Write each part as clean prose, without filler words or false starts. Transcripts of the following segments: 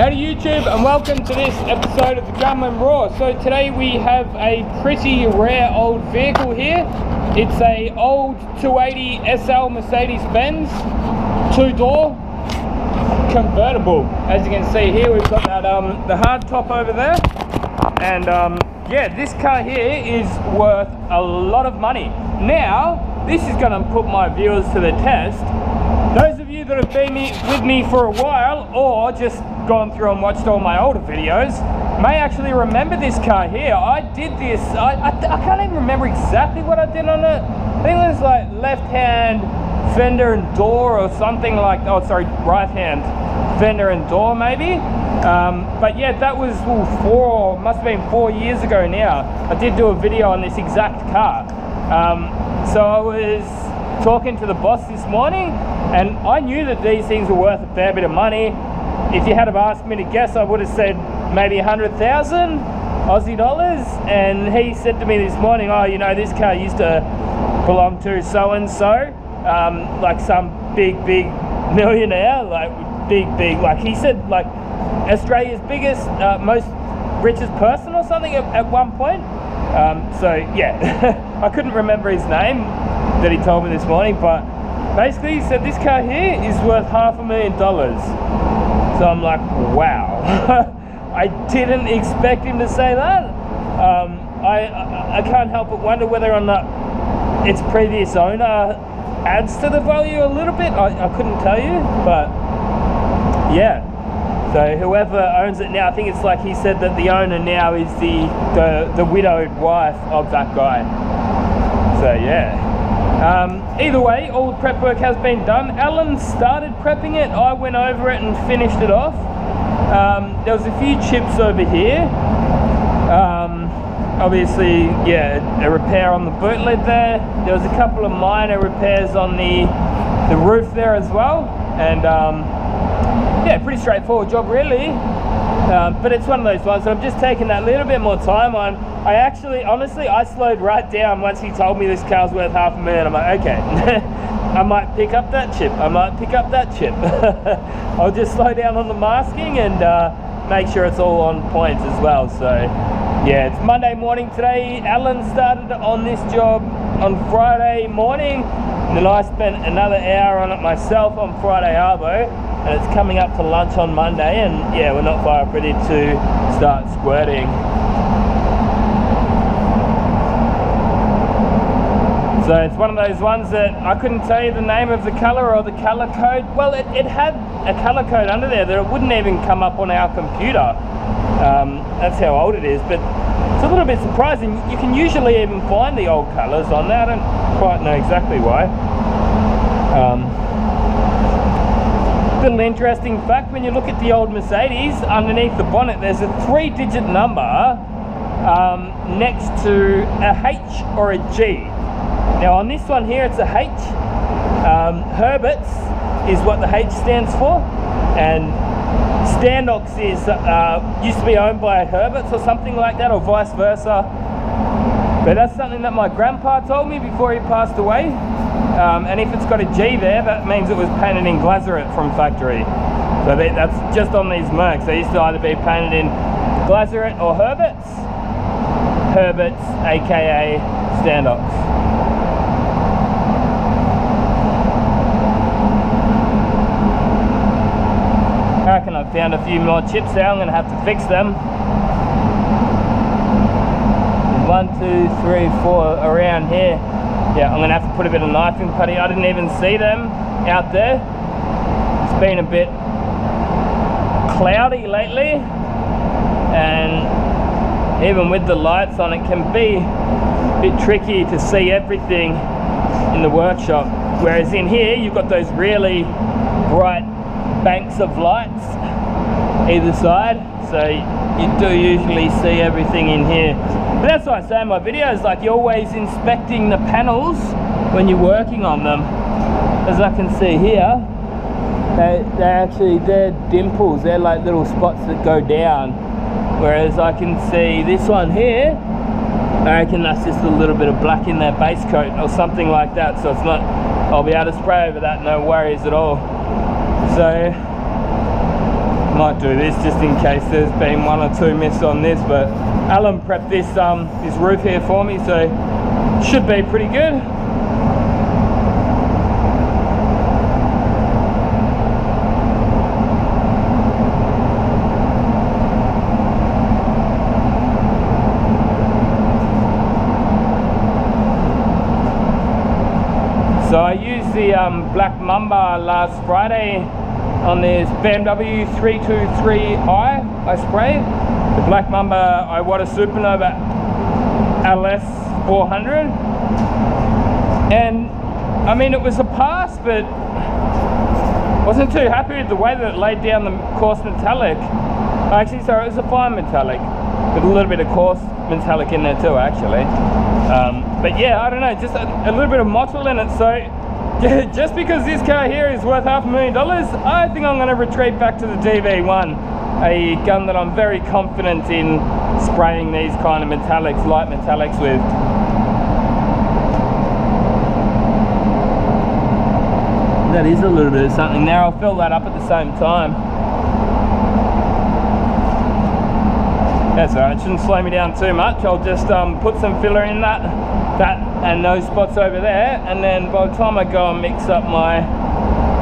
Howdy YouTube, and welcome to this episode of the Gunman Raw. So today we have a pretty rare old vehicle here. It's a old 280 SL Mercedes-Benz 2-door convertible. As you can see here, we've got that the hard top over there, and yeah, this car here is worth a lot of money. Now this is going to put my viewers to the test. Those of you that have been with me for a while, or just gone through and watched all my older videos, may actually remember this car here. I did this, I can't even remember exactly what I did on it. I think it was like left hand fender and door or something like, oh sorry, right hand fender and door maybe. But yeah, that was must have been 4 years ago now. I did do a video on this exact car. So I was talking to the boss this morning, and I knew that these things were worth a fair bit of money. If you had have asked me to guess, I would have said maybe 100,000 Aussie dollars. And he said to me this morning, oh, you know, this car used to belong to so-and-so, like some big millionaire, like big, like he said, like Australia's biggest, most richest person or something at one point. So yeah, I couldn't remember his name that he told me this morning, but basically he said this car here is worth $500,000. So I'm like, wow. I didn't expect him to say that. I can't help but wonder whether or not its previous owner adds to the value a little bit. I couldn't tell you, but yeah. So whoever owns it now, I think it's like he said that the owner now is the widowed wife of that guy. So yeah. Either way, all the prep work has been done. Alan started prepping it. I went over it and finished it off. There was a few chips over here. Obviously, yeah, a repair on the boot lid there. There was a couple of minor repairs on the roof there as well. And yeah, pretty straightforward job really. But it's one of those ones that I'm just taking that little bit more time on. I actually, honestly, I slowed right down once he told me this car's worth $500,000. I'm like, okay, I might pick up that chip. I might pick up that chip. I'll just slow down on the masking and make sure it's all on point as well. So yeah, it's Monday morning today. Alan started on this job on Friday morning, and then I spent another hour on it myself on Friday arvo, and it's coming up to lunch on Monday, and yeah, we're not far off ready to start squirting. So it's one of those ones that I couldn't tell you the name of the color or the color code. Well, it had a color code under there that it wouldn't even come up on our computer. That's how old it is, but it's a little bit surprising. You can usually even find the old colors on there. I don't quite know exactly why. Little interesting fact, when you look at the old Mercedes, underneath the bonnet there's a 3-digit number next to a H or a G. Now on this one here it's a H. Herbert's is what the H stands for, and Standox is used to be owned by Herbert's or something like that, or vice versa. But that's something that my grandpa told me before he passed away. And if it's got a G there, that means it was painted in glazurate from factory. So that's just on these Mercs. They used to either be painted in glazurate or Herbert's. Herbert's, aka Standox. I reckon I've found a few more chips there. I'm going to have to fix them. 1, 2, 3, 4 around here. Yeah, I'm going to have to put a bit of knifing putty. I didn't even see them out there. It's been a bit cloudy lately, and even with the lights on it can be a bit tricky to see everything in the workshop. Whereas in here you've got those really bright banks of lights either side, so you do usually see everything in here. But that's what I say in my videos, like you're always inspecting the panels when you're working on them. As I can see here, they're dimples, they're like little spots that go down. Whereas I can see this one here, I reckon that's just a little bit of black in their base coat or something like that, so it's not, I'll be able to spray over that, no worries at all. So Might do this just in case there's been one or two missed on this, but Alan prepped this this roof here for me, so should be pretty good. So I used the Black Mamba last Friday on this BMW 323i I sprayed. The Black Mamba Iwata Supernova LS 400. And I mean, it was a pass, but wasn't too happy with the way that it laid down the coarse metallic. Actually, sorry, it was a fine metallic, with a little bit of coarse metallic in there too, actually. But yeah, I don't know, just a little bit of mottle in it. So just because this car here is worth $500,000, I think I'm going to retreat back to the DV1, a gun that I'm very confident in spraying these kind of metallics, light metallics with. That is a little bit of something there. I'll fill that up at the same time. That's alright, it shouldn't slow me down too much. I'll just put some filler in that and those spots over there, and then by the time I go and mix up my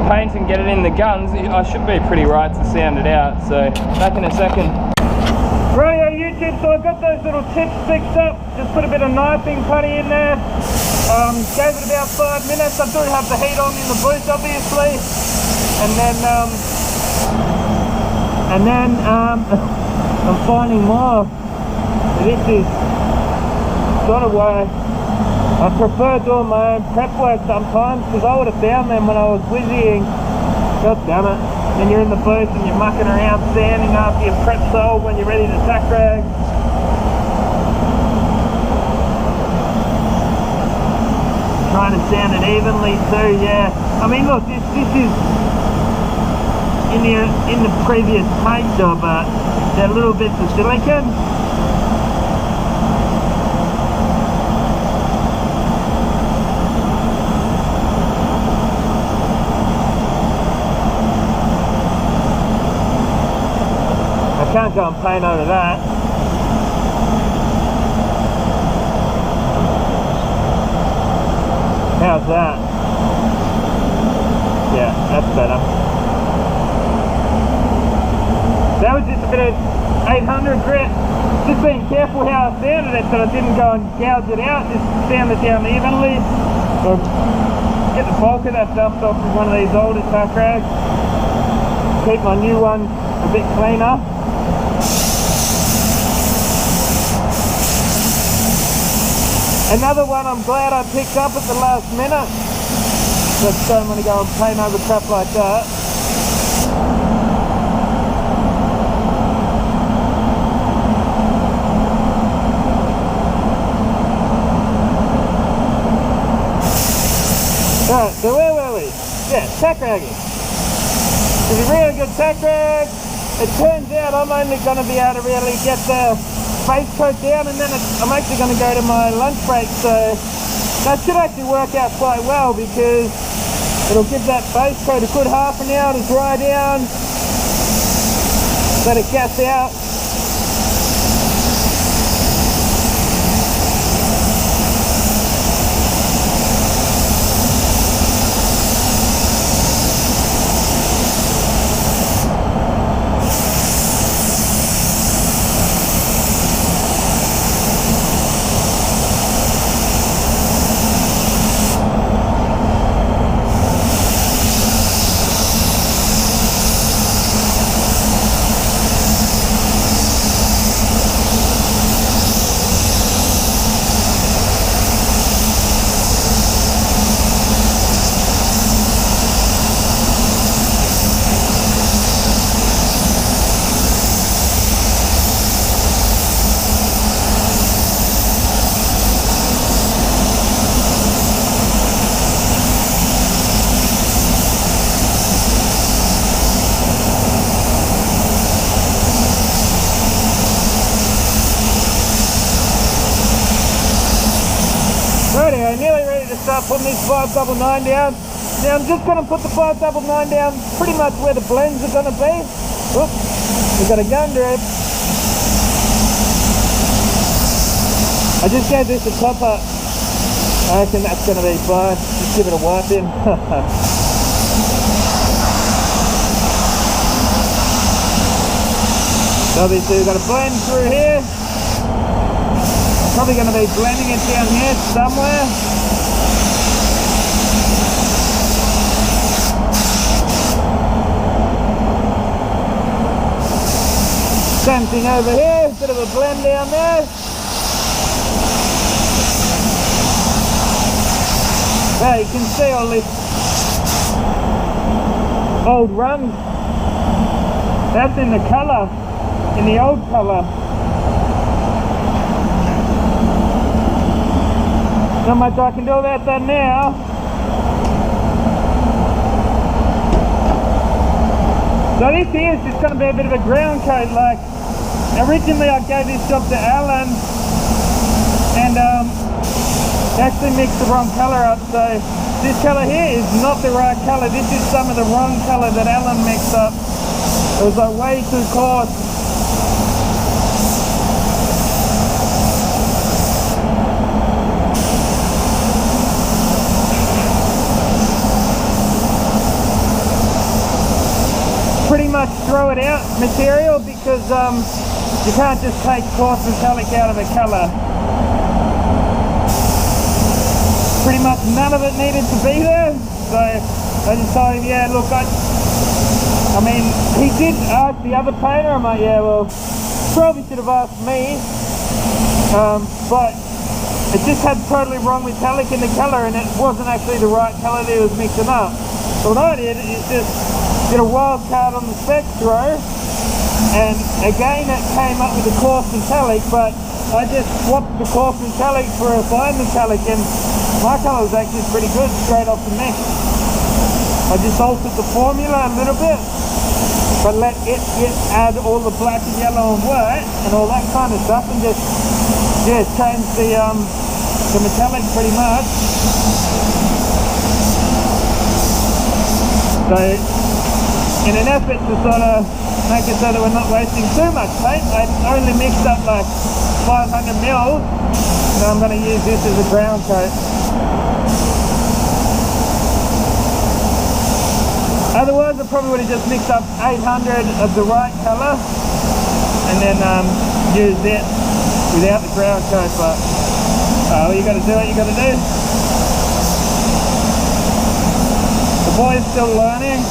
paint and get it in the guns, I should be pretty right to sound it out. So back in a second. Rightio YouTube, so I've got those little tips fixed up, just put a bit of knifing putty in there, gave it about 5 minutes. I do have the heat on in the booth obviously, and then I'm finding more. This is sort of why I prefer doing my own prep work sometimes, because I would have found them when I was whizzying. God damn it. Then you're in the booth and you're mucking around sanding after your prep sold when you're ready to tack rag. Trying to sand it evenly too, yeah. I mean look, this is in the previous paint job, they're little bits of silicone. I can't go and paint over that. How's that? Yeah, that's better. That was just a bit of 800 grit. Just being careful how I sounded it so I didn't go and gouge it out, just sound it down evenly. So get the bulk of that dust off with one of these older tack rags. Keep my new one a bit cleaner. Another one I'm glad I picked up at the last minute. Just don't want to go and paint over crap like that. Alright, so where were we? Yeah, tack ragging. It's a really good tack rag. It turns out I'm only going to be able to really get the base coat down, and then I'm actually going to go to my lunch break, so that should actually work out quite well, because it'll give that base coat a good half an hour to dry down, let it gas out. Righty, nearly ready to start putting this 599 down. Now I'm just going to put the 599 down pretty much where the blends are going to be. Whoop, we've got a gun drip. I just gave this a top up. I reckon that's going to be fine. Just give it a wipe in. Obviously we've got a blend through here. Probably going to be blending it down here somewhere. Same thing over here, bit of a blend down there. There you can see all this old run. That's in the colour, in the old colour. Not much I can do about that now. So this here is just going to be a bit of a ground coat. Like, originally I gave this job to Alan and actually mixed the wrong colour up. So this colour here is not the right colour. This is some of the wrong colour that Alan mixed up. It was like way too coarse. Pretty much throw it out material because you can't just take coarse metallic out of a colour. Pretty much none of it needed to be there, so I just told him, yeah, look, I mean, he did ask the other painter. I'm like, yeah, well, probably should have asked me, but it just had totally wrong metallic in the colour and it wasn't actually the right colour that he was mixing up. So what I did is just did a wild card on the Spectro, and again it came up with the coarse metallic, but I just swapped the coarse metallic for a fine metallic, and my colour was actually pretty good straight off the mix. I just altered the formula a little bit, but let it add all the black and yellow and white and all that kind of stuff, and just change the metallic pretty much. So in an effort to sort of make it so that we're not wasting too much paint, I only mixed up like 500 mils, so I'm going to use this as a ground coat. Otherwise I probably would have just mixed up 800 of the right colour and then used it without the ground coat, but well, you got to do what you got to do. The boy's still learning.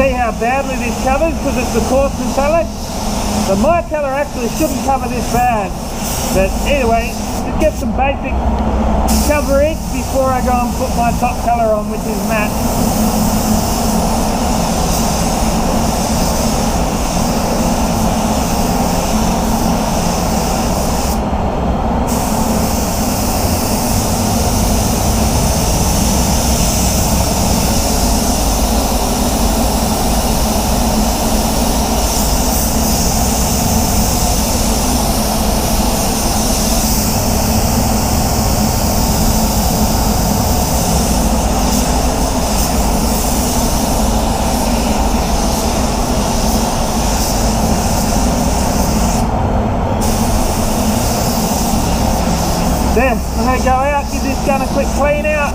See how badly this covers because it's the coarse metallic? But my colour actually shouldn't cover this bad. But anyway, just get some basic coverage before I go and put my top colour on, which is matte. There, I'm going to go out, give this gun a quick clean out,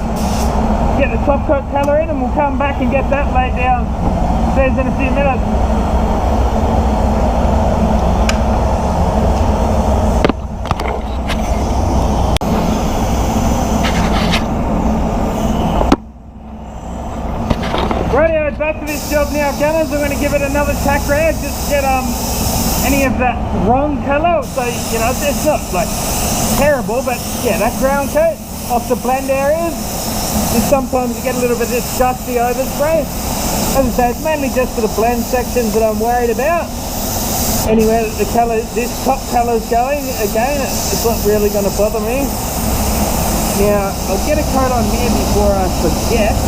get the top coat colour in, and we'll come back and get that laid down. See you in a few minutes. Rightio, back to this job now, gunners. I'm going to give it another tack round just to get any of that wrong colour. So, you know, it's not like terrible, but yeah, that ground coat off the blend areas, just sometimes you get a little bit of dusty overspray. As I say, it's mainly just for the blend sections that I'm worried about. Anywhere that the colour, this top colour's going, again, it's not really going to bother me. Now, I'll get a coat on here before I forget.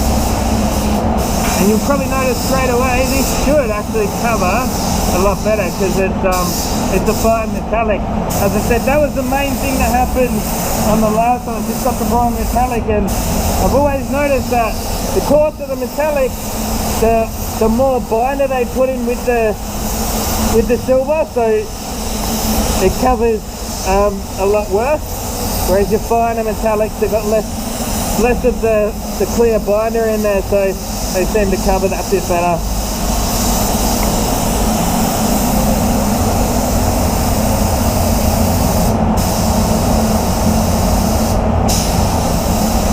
And you'll probably notice straight away, this should actually cover a lot better because it's a fine metallic. As I said, that was the main thing that happened on the last one. I just got the wrong metallic, and I've always noticed that the coarser the metallic, the more binder they put in with the silver, so it covers a lot worse. Whereas your finer metallics, they've got less of the clear binder in there, so they seem to cover that bit better.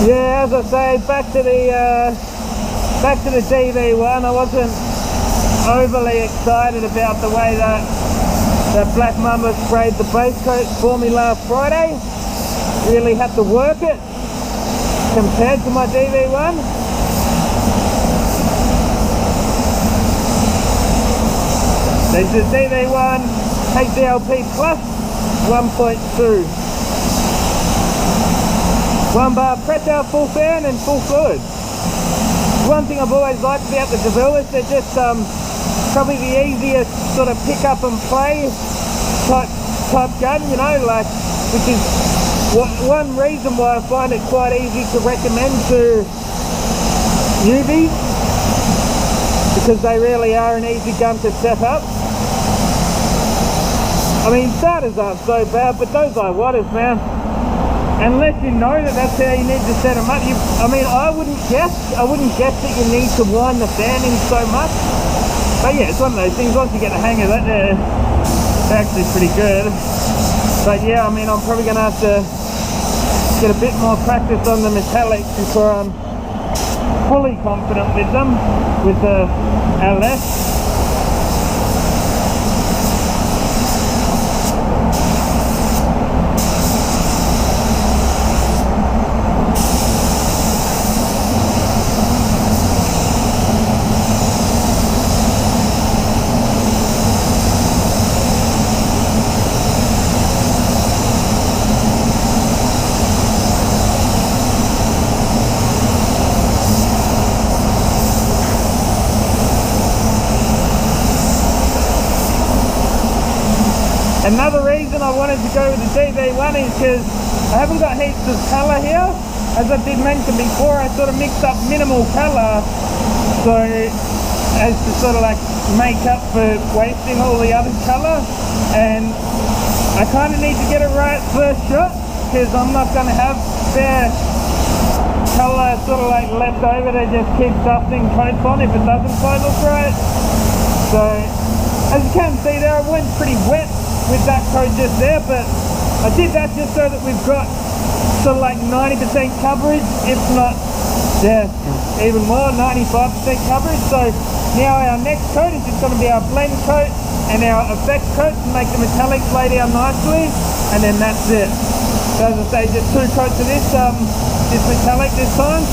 Yeah, as I say, back to the DV1. I wasn't overly excited about the way that Black Mamba sprayed the base coat for me last Friday. Really had to work it compared to my DV1. This is DV1 HDLP Plus 1.2. 1 bar pressure, full fan and full fluid. One thing I've always liked about the DeVille is they're just probably the easiest sort of pick up and play type gun, you know, like, which is one reason why I find it quite easy to recommend to newbies, because they really are an easy gun to set up. I mean, starters aren't so bad, but those are waters, man. Unless you know that that's how you need to set them up. I mean, I wouldn't guess that you need to wind the fan in so much. But yeah, it's one of those things, once you get the hang of it, they're actually pretty good. But yeah, I mean, I'm probably going to have to get a bit more practice on the metallics before I'm fully confident with them, with the LS. Another reason I wanted to go with the DV1 is because I haven't got heaps of colour here. As I did mention before, I sort of mixed up minimal colour, so as to sort of like make up for wasting all the other colour. And I kind of need to get it right first shot, because I'm not going to have spare colour sort of like left over to just keep dusting coats on if it doesn't quite look right. So as you can see there, I went pretty wet with that coat just there, but I did that just so that we've got sort of like 90% coverage, if not, yeah, even more, 95% coverage. So now our next coat is just going to be our blend coat and our effect coat to make the metallics lay down nicely, and then that's it. So as I say, just 2 coats of this metallic this time.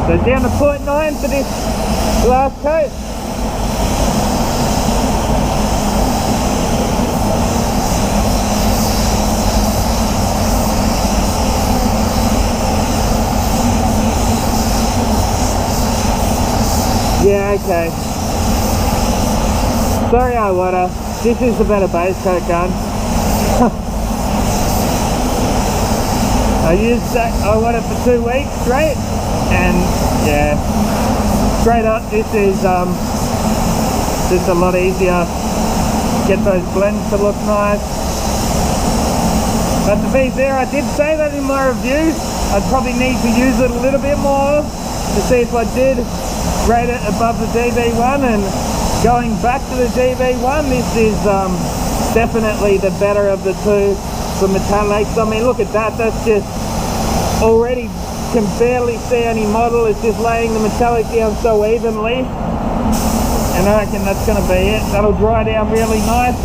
So down to 0.9 for this last coat. Yeah, okay. Sorry, Iwata. This is the better base coat gun. I used that Iwata for 2 weeks straight, and yeah, straight up, this is just a lot easier. Get those blends to look nice. But to be fair, I did say that in my review. I'd probably need to use it a little bit more to see if I did rate it above the DV1, and going back to the DV1, this is definitely the better of the two for metallics. I mean, look at that, that's just already, can barely see any model. It's just laying the metallic down so evenly, and I reckon that's going to be it. That'll dry down really nice.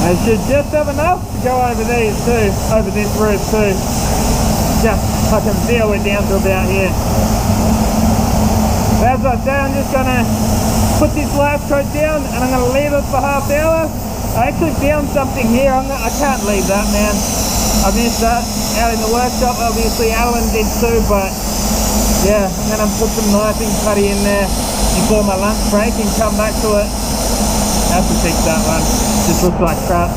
I should just have enough to go over these too, over this roof too. Just, I can feel we're down to about here. But as I say, I'm just going to put this last coat down and I'm going to leave it for half hour. I actually found something here. I can't leave that, man. I missed that out in the workshop. Obviously Alan did too, but yeah, I'm going to put some knifing putty in there before my lunch break and come back to it. I have to fix that one. Just looks like crap.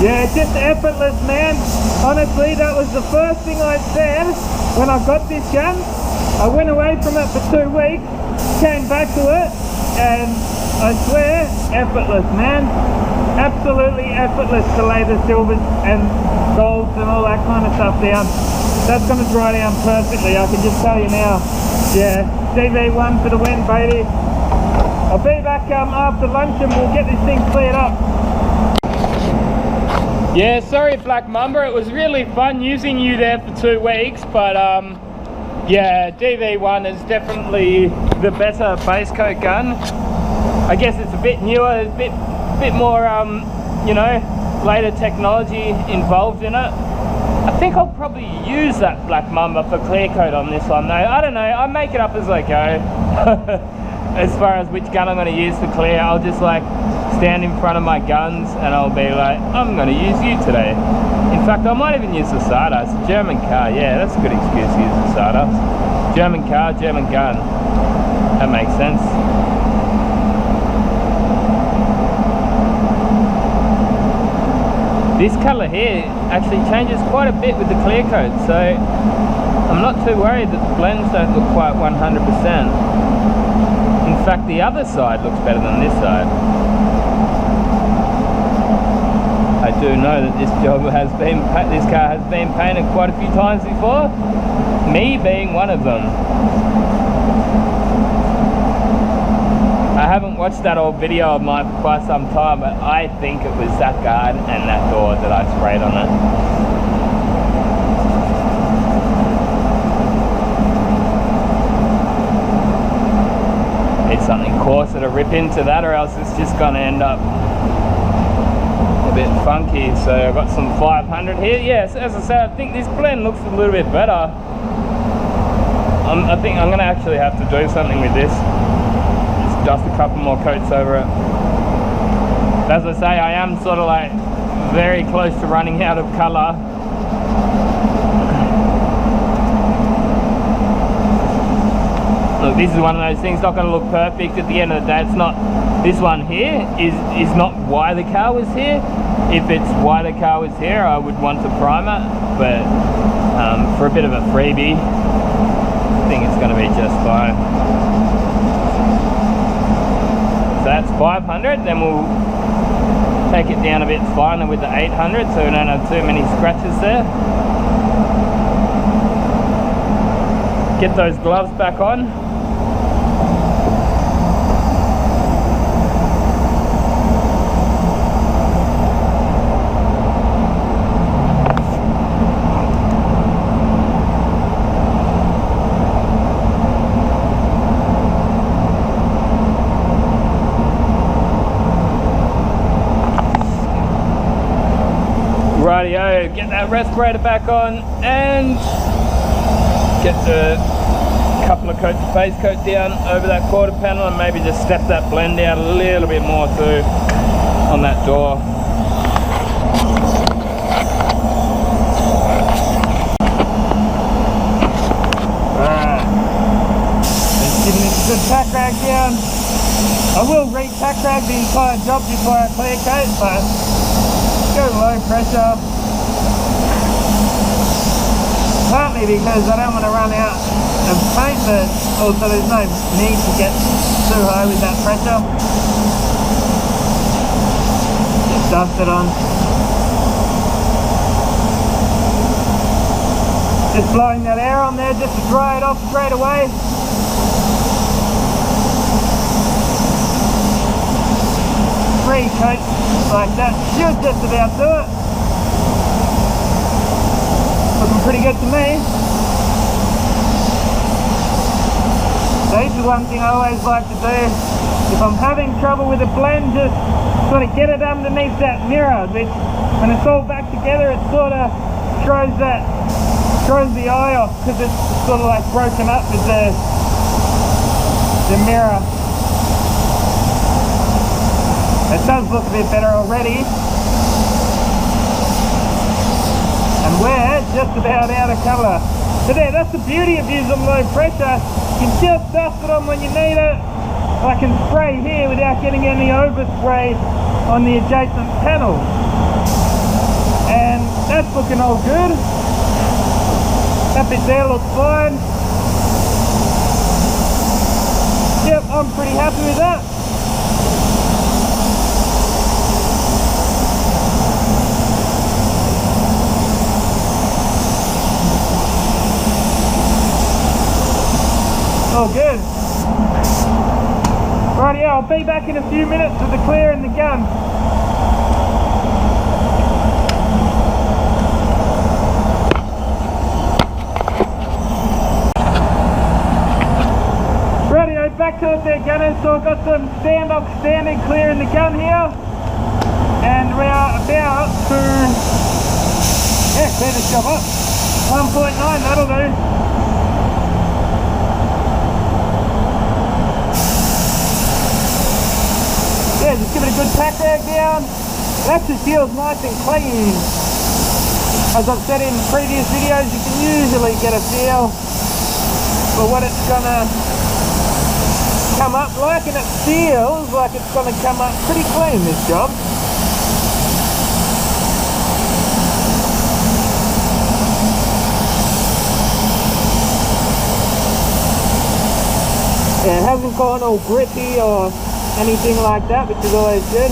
Yeah, just effortless, man. Honestly, that was the first thing I said when I got this gun. I went away from it for 2 weeks, came back to it, and I swear, effortless, man. Absolutely effortless to lay the silvers and golds and all that kind of stuff down. That's going to dry down perfectly, I can just tell you now. Yeah, DV1 for the win, baby. I'll be back after lunch and we'll get this thing cleared up. Yeah, sorry Black Mamba, it was really fun using you there for 2 weeks, but yeah, DV1 is definitely the better base coat gun. I guess it's a bit newer, a bit more, you know, later technology involved in it. I think I'll probably use that Black Mamba for clear coat on this one though. I don't know, I make it up as I go. As far as which gun I'm going to use for clear, I'll just like stand in front of my guns and I'll be like, I'm going to use you today. In fact, I might even use the SATA. It's a German car. Yeah, that's a good excuse to use the SATA. German car, German gun. That makes sense. This colour here actually changes quite a bit with the clear coat, so I'm not too worried that the blends don't look quite 100%. In fact, the other side looks better than this side. I do know that this car has been painted quite a few times before, me being one of them. I haven't watched that old video of mine for quite some time, but I think it was that guard and that door that I sprayed on it. It's something coarser to rip into that, or else it's just going to end up bit funky, so I've got some 500 here. Yes, as I said, I think this blend looks a little bit better. I think I'm going to actually have to do something with this. Just dust a couple more coats over it. As I say, I am sort of like very close to running out of colour. Look, this is one of those things, not going to look perfect at the end of the day. It's not, this one here is not why the car was here. If it's why the car was here, I would want to prime it, but for a bit of a freebie, I think it's going to be just fine. So that's 500, then we'll take it down a bit finer with the 800 so we don't have too many scratches there. Get those gloves back on. Rightio, get that respirator back on and get the couple of coats of base coat down over that quarter panel, and maybe just step that blend down a little bit more too on that door. Alright, just giving it a good tack rag down. I will re-tack rag the entire job before I clear coat, but go low pressure, partly because I don't want to run out of paint, but also there's no need to get too high with that pressure. Just dust it on. Just blowing that air on there just to dry it off straight away. 3 coats like that should just about do it. Looking pretty good to me. So this is one thing I always like to do. If I'm having trouble with a blend, just sort of get it underneath that mirror, which when it's all back together it sort of throws the eye off, because it's sort of like broken up with the mirror. It does look a bit better already. And we're just about out of colour. So there, that's the beauty of using low pressure. You can just dust it on when you need it. I can spray here without getting any overspray on the adjacent panel. And that's looking all good. That bit there looks fine. Yep, I'm pretty happy with that. All good. Right, yeah, I'll be back in a few minutes with the clear and the gun. Rightio, back to it there, gunners. So I've got some standing clear in the gun here. And we are about to, clear this job up. 1.9, that'll do. Yeah, just give it a good tack rag down. It actually feels nice and clean. As I've said in previous videos, you can usually get a feel for what it's gonna come up like, and it feels like it's gonna come up pretty clean, this job. Yeah, it hasn't gone all grippy or anything like that, which is always good.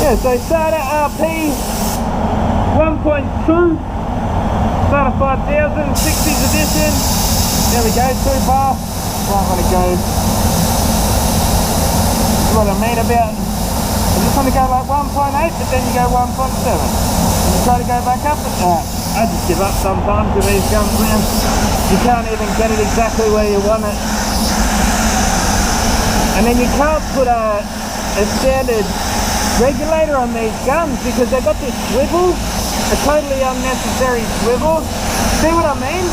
Yeah, so Starter RP 1.2, Starter 5000, 60s edition. There we go, 2 bar. Right, let it go. What I mean about, I just just want to go like 1.8, but then you go 1.7. And you try to go back up at that. I just give up sometimes with these guns, man. You can't even get it exactly where you want it. And then you can't put a standard regulator on these guns because they've got this swivel, a totally unnecessary swivel. See what I mean?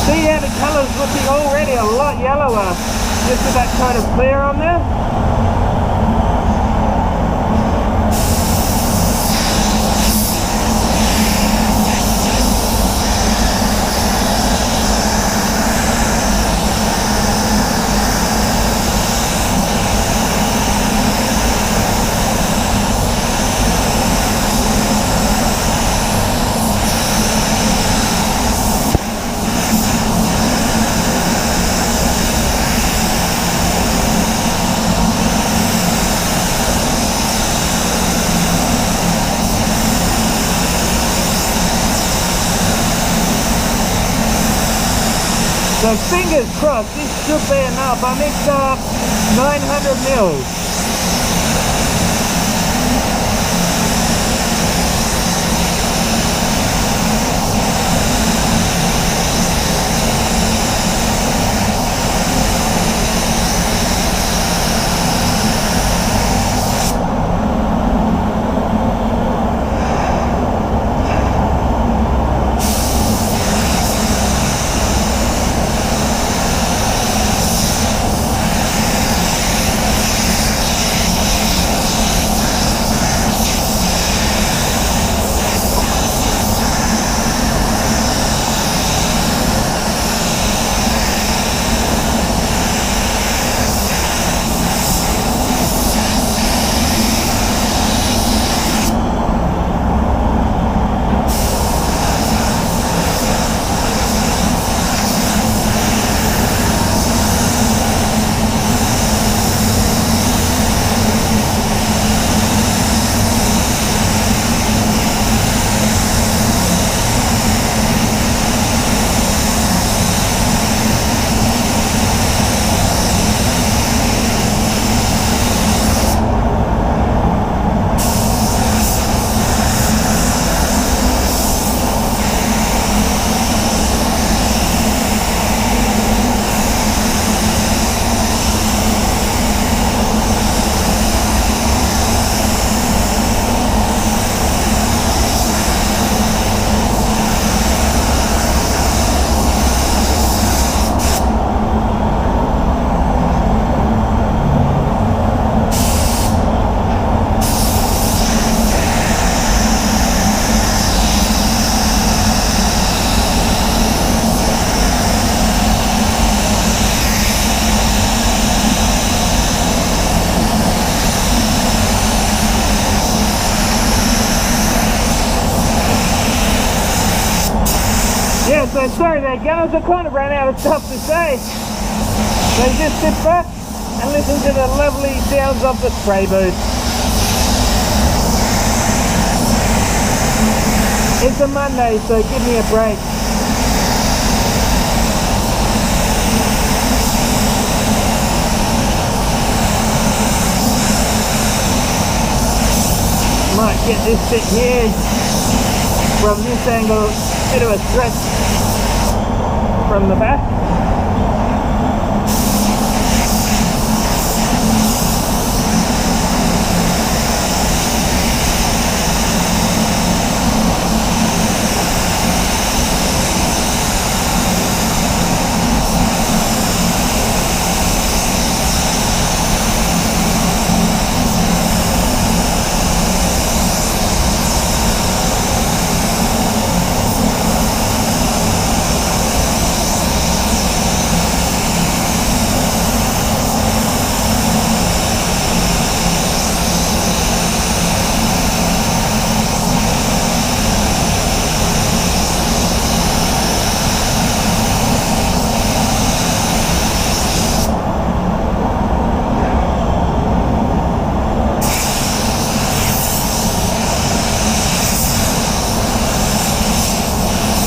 See how the colour's looking already a lot yellower just with that coat of clear on there? So fingers crossed, this should be enough. I mixed up 900 mils. Yeah, so sorry there guys, I kind of ran out of stuff to say. So just sit back and listen to the lovely sounds of the spray booth. It's a Monday, so give me a break. Might get this bit here from this angle, bit of a stretch from the back.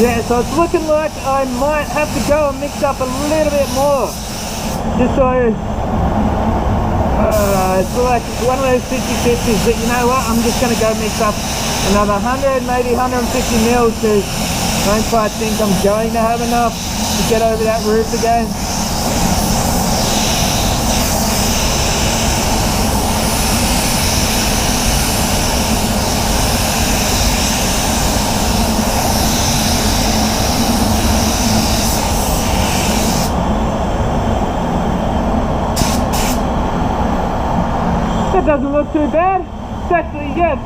Yeah, so it's looking like I might have to go and mix up a little bit more, just so It's like one of those 50-50s, but you know what, I'm just going to go mix up another 100, maybe 150 mils, because I don't quite think I'm going to have enough to get over that roof again. That doesn't look too bad. It's actually, yeah,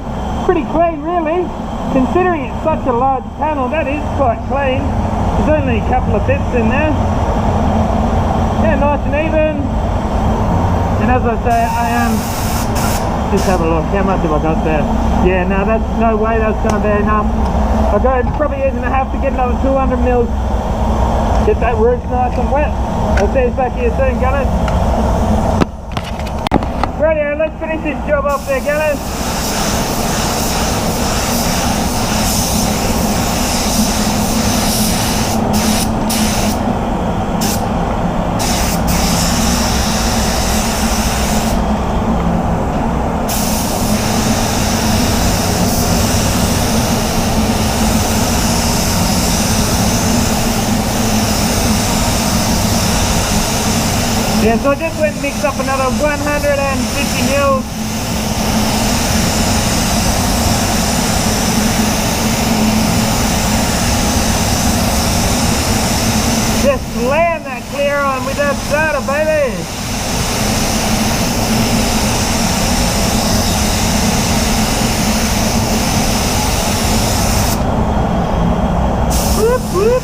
pretty clean really. Considering it's such a large panel, that is quite clean. There's only a couple of bits in there. Yeah, nice and even. And as I say, I am, just have a look, how much have I got there? Yeah, no, that's no way that's going to be enough. I'll go, probably going to have to get another 200 mils. Get that roof nice and wet. I'll see you back here soon, gunners. Rightio, let's finish this job off there, gunners. Yeah, so I just went and mixed up another 150 mils. Just slam that clear on with that starter, baby. Whoop, whoop.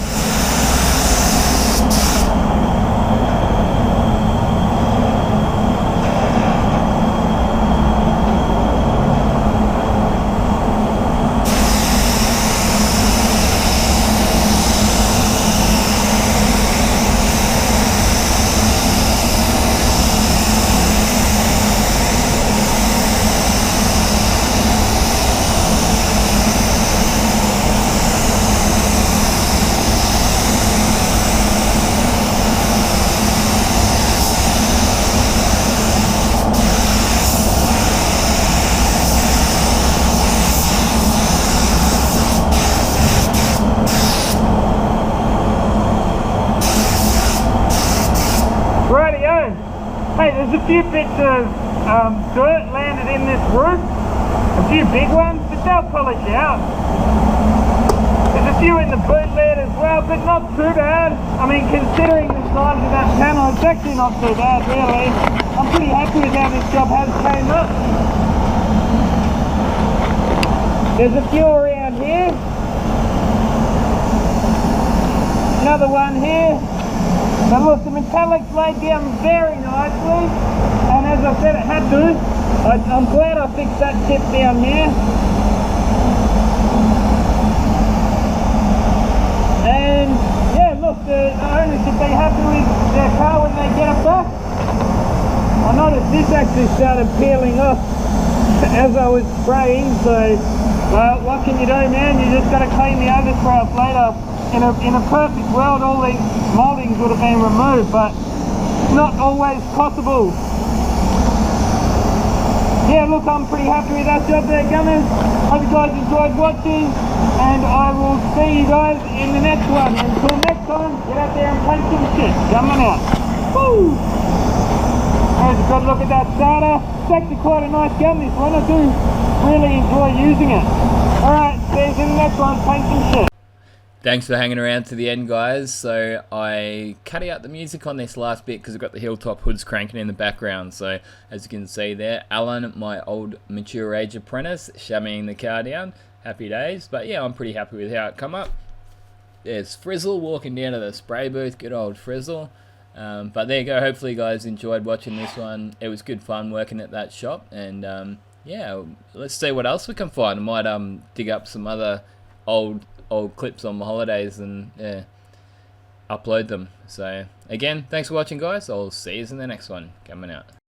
Hey, there's a few bits of dirt landed in this roof, a few big ones, but they'll polish out. There's a few in the boot lid as well, but not too bad. I mean, considering the size of that panel, it's actually not too bad, really. I'm pretty happy with how this job has came up. There's a few around here. Another one here. But look, the metallic's laid down very nicely, and as I said, it had to. I'm glad I fixed that tip down here. And yeah, look, the owner should be happy with their car when they get it back. I noticed this actually started peeling off as I was spraying, so well, what can you do, man? You just got to clean the overspray off later. In a perfect world, all these mouldings would have been removed, but not always possible. Yeah, look, I'm pretty happy with that job there, gunners. Hope you guys enjoyed watching, and I will see you guys in the next one. Until next time, get out there and paint some shit. Gunman out. Woo! There's a good look at that starter. It's actually quite a nice gun, this one. I do really enjoy using it. Alright, see you in the next one. Paint some shit. Thanks for hanging around to the end, guys. So I cut out the music on this last bit because I've got the Hilltop hoods cranking in the background. So as you can see there, Alan, my old mature age apprentice, shammying the car down. Happy days. But yeah, I'm pretty happy with how it come up. There's Frizzle walking down to the spray booth. Good old Frizzle. But there you go. Hopefully you guys enjoyed watching this one. It was good fun working at that shop. And yeah, let's see what else we can find. I might dig up some other old clips on my holidays and yeah, upload them. So again, thanks for watching, guys. I'll see you in the next one. Coming out.